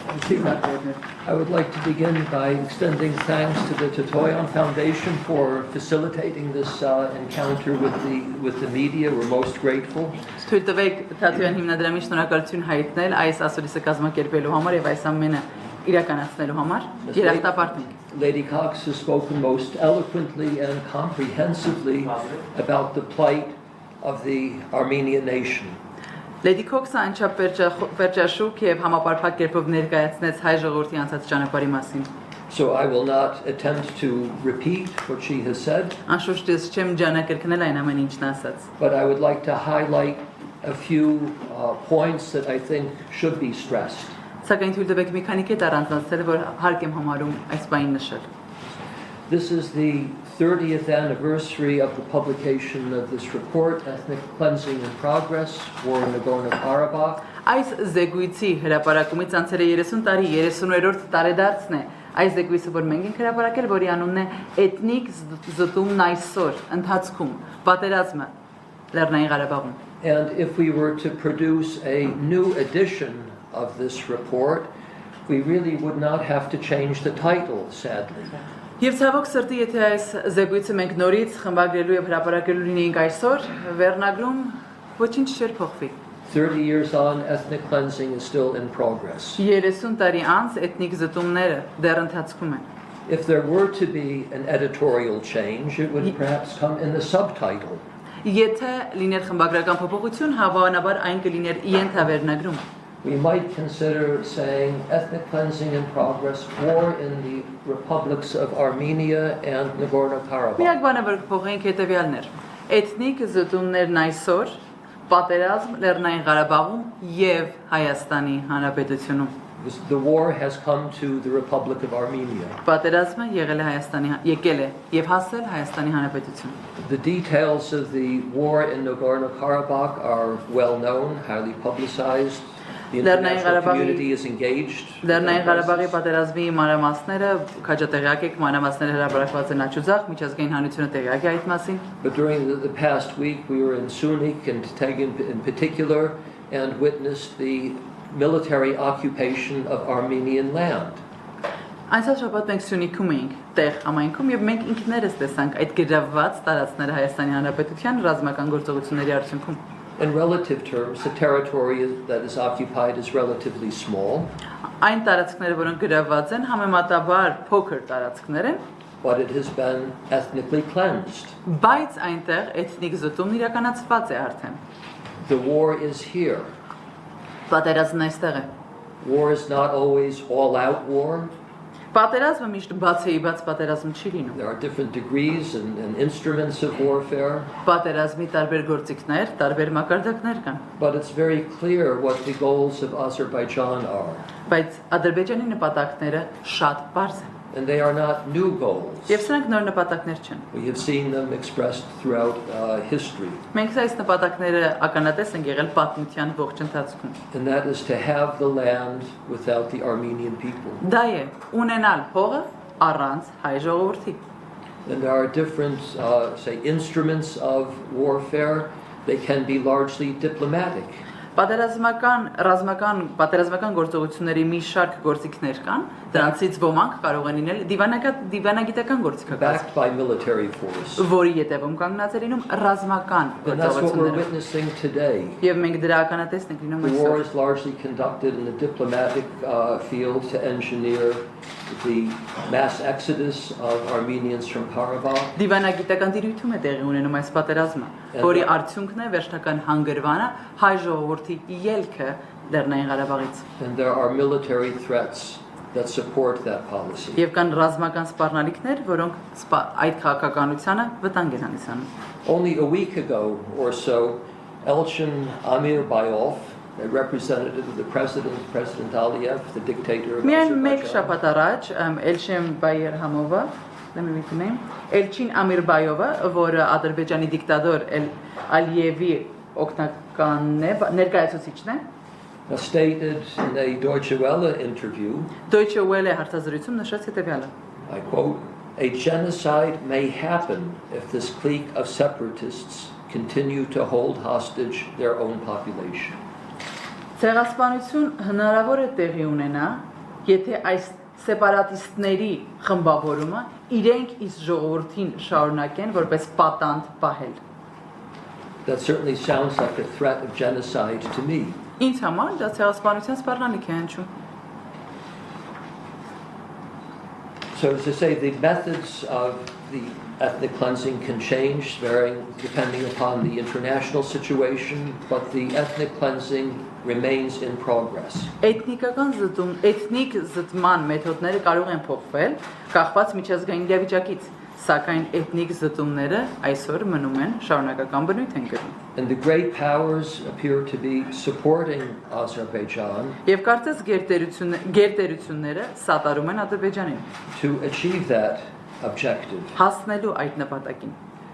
I would like to begin by extending thanks to the Tetoyan Foundation for facilitating this encounter with the media. We're most grateful. Lady Cox has spoken most eloquently and comprehensively about the plight of the Armenian nation. Lady Cox-ը անչափ վերջաշուք եւ համապարփակ կերպով ներկայացնեց հայ ժողովրդի անցած ճանապարհի մասին։ So I will not attempt to repeat what she has said. Անշուշտ ես չեմ ջանակերկնել այն ամեն ինչն ասած։ But I would like to highlight a few points that I think should be stressed. Սակայն թույլ տվեք մի քանի կետ առանձնացնել, որ հարկ եմ համարում այս բանին նշել։ This is the 30th anniversary of the publication of this report, Ethnic Cleansing in Progress, War in Nagorno-Karabakh. Այս զեկույցի հրապարակումից անցել է 30 տարի, 30-րդ տարեդարձն է։ Այս զեկույցը, որ մենք ենք հրապարակել, որի անունն է Էթնիկ զտումն այսօր ընթացքում, պատերազմը Լեռնային Ղարաբաղում։ And if we were to produce a new edition of this report, we really would not have to change the title, sadly. Եվ ցավոք սրտի, եթե այս զեկույցը մենք նորից խմբագրելու եւ հրապարակելու լինեինք այսօր, վերնագրում ոչինչ չէր փոխվի։ 30 years on, ethnic cleansing is still in progress. 30 տարի անց էթնիկ զտումները դեռ ընթացքում են։ If there were to be an editorial change, it would perhaps come in the subtitle. Եթե լիներ խմբագրական փոփոխություն, հավանաբար այն կլիներ ենթավերնագրում։ We might consider saying ethnic cleansing in progress, war in the republics of Armenia and Nagorno-Karabakh. Միակ բանը, որ կփոխենք հետևյալն էր։ Էթնիկ զտումներն այսօր, պատերազմ Լեռնային Ղարաբաղում եւ Հայաստանի Հանրապետությունում։ The war has come to the Republic of Armenia. Պատերազմը եկել է եւ հասել Հայաստանի Հանրապետություն։ The details of the war in Nagorno-Karabakh are well known, highly publicized. The international community is engaged. Լեռնային Ղարաբաղի պատերազմի մանրամասները քաջատեղյակ եք, մանրամասները հրապարակված են աչուձախ, միջազգային հանրությունը տեղյակ է այդ մասին։ But during the past week we were in Sunik and Tegin in particular and witnessed the military occupation of Armenian land. Անցած շաբաթ մենք Սյունիքում էինք, տեղ համայնքում եւ մենք ինքներս տեսանք այդ գրավված տարածքները Հայաստանի Հանրապետության ռազմական գործողությունների արդյունքում։ In relative terms, the territory that is occupied is relatively small. Այն տարածքները, որոնք գրավված են, համեմատաբար փոքր տարածքներ են, but it has been ethnically cleansed. Բայց այնտեղ էթնիկ զտումն իրականացված է արդեն։ The war is here. Պատերազմն այստեղ է։ War is not always all-out war. Պատերազմը միշտ բացեիբաց պատերազմ չի լինում։ There are different degrees and instruments of warfare. Պատերազմի տարբեր գործիքներ, տարբեր մակարդակներ կան։ But it's very clear what the goals of Azerbaijan are. Բայց Ադրբեջանի նպատակները շատ པարզ են։ And they are not new goals. Եվ սրանք նոր նպատակներ չեն։ We have seen them expressed throughout history. Մենք այս նպատակները ականատես ենք եղել պատմության ողջ ընթացքում։ And that is to have the land without the Armenian people. Դա է ունենալ հողը առանց հայ ժողովրդի։ And there are different say instruments of warfare. They can be largely diplomatic. Պատերազմական գործողությունների մի շարք գործիքներ կան, դրանցից ոմանք կարող են լինել դիվանագիտական գործիքակազմ, backed by military force. Որի ետևում կանգնած է լինում ռազմական գործողությունները։ Եվ մենք դրա ականատեսն ենք լինում այսօր. The war is largely conducted in the diplomatic field to engineer the mass exodus of Armenians from Karabakh. Դիվանագիտական դիրույթում է տեղի ունենում այս պատերազմը, որի արդյունքն է վերջնական հանգրվանը հայ ժողովրդի ելքը Լեռնային Ղարաբաղից։ And there are military threats that support that policy. Եվ կան ռազմական սպառնալիքներ, որոնք այդ քաղաքականությանը վտանգ են հանդիսանում։ Only a week ago or so, Elchin Amirbayov, a representative of the President Aliyev, the dictator of Միայն մեկ շաբաթ առաջ Elchin Bayerhamova, let me read the name, Elchin Amirbayova, որը Ադրբեջանի դիկտատոր Ալիևի օգնականն է, ներկայացուցիչն է, stated in a Deutsche Welle interview, Deutsche Welle հարցազրույցում նշեց հետևյալը. I quote, "A genocide may happen if this clique of separatists continue to hold hostage their own population." Ցեղասպանություն հնարավոր է տեղի ունենա, Եթե այս սեպարատիստների խմբավորումը իրենք իսկ ժողովրդին շարունակեն որպես պատանդ պահել։ That certainly sounds like a threat of genocide to me. Ինձ համար դա ցեղասպանության սպառնալիք է հնչում։ So as I say, the methods of the ethnic cleansing can change, varying depending upon the international situation, but the ethnic cleansing remains in progress. Էթնիկ զտման մեթոդները կարող են փոխվել, կախված միջազգային իրավիճակից, սակայն էթնիկ զտումները այսօր մնում են շարունակական բնույթ են կրում։ And the great powers appear to be supporting Azerbaijan Եվ կարծես գերտերությունները սատարում են Ադրբեջանին to achieve that objective. հասնելու այդ նպատակին։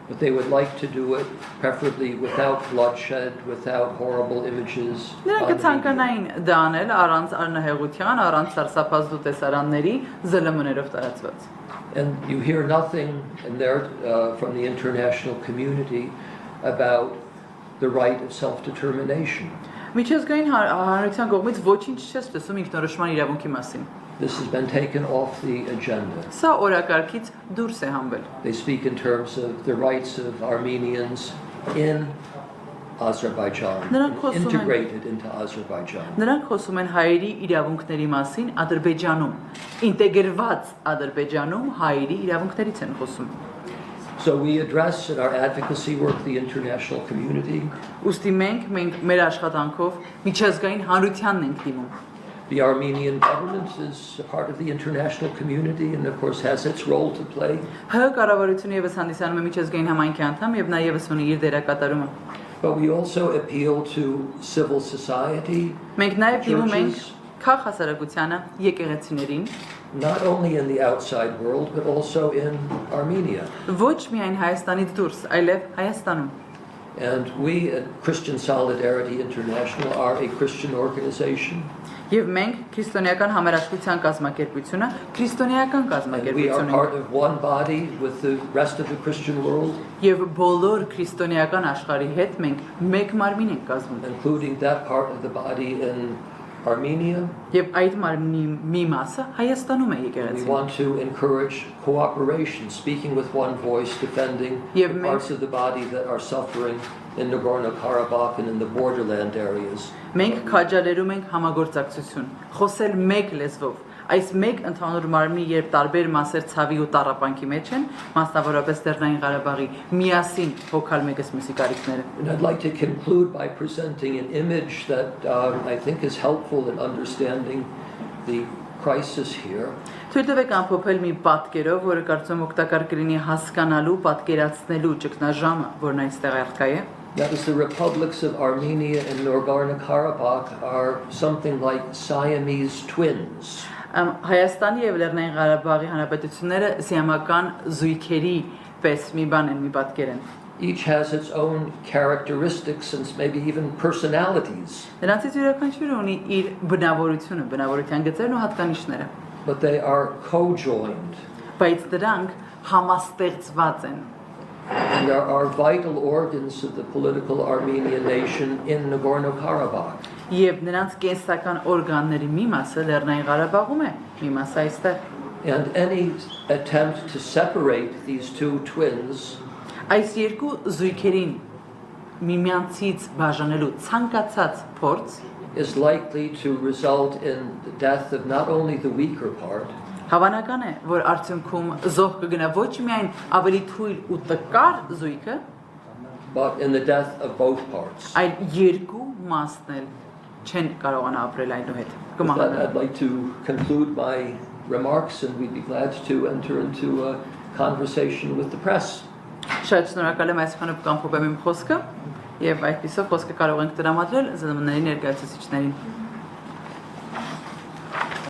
But they would like to do it preferably without bloodshed, without horrible images. Նրանք կցանկանային դա անել առանց արնահեղության, առանց սարսափազդու տեսարանների ԶԼՄ-ներով տարածված։ And you hear nothing in there from the international community about the right of self-determination. Միջազգային հանրության կողմից ոչինչ չես տեսում ինքնորոշման իրավունքի մասին։ This has been taken off the agenda. Սա օրակարգից դուրս է հանվել։ They speak in terms of the rights of Armenians in Azerbaijan, integrated into Azerbaijan. Նրանք խոսում են հայերի իրավունքների մասին Ադրբեջանում, ինտեգրված Ադրբեջանում հայերի իրավունքներից են խոսում։ So we address in our advocacy work the international community. Ուստի մենք մեր աշխատանքով միջազգային հանրությանն ենք դիմում։ The Armenian government is a part of the international community and of course has its role to play. ՀՀ կառավարությունը եւս հանդիսանում է միջազգային համայնքի անդամ եւ նա եւս ունի իր դերակատարումը։ But we also appeal to civil society. Մենք նաեւ դիմում ենք քաղաքասարակությանը, եկեղեցիներին, not only in the outside world but also in Armenia. Ոչ միայն Հայաստանից դուրս, այլև Հայաստանում։ And we at Christian Solidarity International are a Christian organization. Եվ մենք քրիստոնեական համերաշխության կազմակերպությունը, քրիստոնեական And we are կազմակերպություն part ենք։ of one body with the rest of the Christian world, Եվ բոլոր քրիստոնեական աշխարհի հետ մենք մեկ մարմին ենք կազմում։ including that part of the body in Armenia. Եվ այդ մարմնի մի մասը Հայաստանում է We եկեղեցին։ want to encourage cooperation, speaking with one voice, defending the parts of the body that are suffering in Nagorno-Karabakh and in the borderland areas. Մենք քաջալերում ենք համագործակցություն, խոսել մեկ լեզվով։ Այս մեկ ընդհանուր մարմնի երբ տարբեր մասեր ցավի ու տառապանքի մեջ են, մասնավորապես Լեռնային Ղարաբաղի միասին հոգալ մեկս մյուսի կարիքները։ And I'd like to conclude by presenting an image that I think is helpful in understanding the crisis here. Թույլ տվեք ամփոփել մի պատկերով, որը կարծում օգտակար կլինի հասկանալու, պատկերացնելու ճգնաժամը, որն այստեղ առկա է։ That is, the republics of Armenia and Nagorno-Karabakh are something like Siamese twins. Հայաստանի եւ Լեռնային Ղարաբաղի հանրապետությունները սիամական զույգերի պես մի բան են, մի պատկեր են։ Each has its own characteristics and maybe even personalities. Նրանցից յուրաքանչյուրը ունի իր բնավորությունը, բնավորության գծերն ու հատկանիշները, But they are co-joined. բայց դրանք համաստեղծված են։ And there are vital organs of the political Armenian nation in Nagorno-Karabakh. Եվ նրանց կենսական օրգանների մի մասը Լեռնային Ղարաբաղում է, մի մասը այստեղ։ And any attempt to separate these two twins Այս երկու զույգերին միմյանցից բաժանելու ցանկացած փորձ is likely to result in the death of not only the weaker part, Հավանական է, որ արդյունքում զոհ կգնա ոչ միայն ավելի թույլ ու տկար զույգը, but in the death of both parts. այլ երկու մասն էլ չեն կարողանա ապրել այնուհետ։ With that, I'd like to conclude my remarks and we'd be glad to enter into a conversation with the press. Շատ շնորհակալ եմ այսքանով կամփոփեմ իմ խոսքը եւ այդպիսով խոսքը կարող ենք տրամադրել ԶԼՄ-ների ներկայացուցիչներին։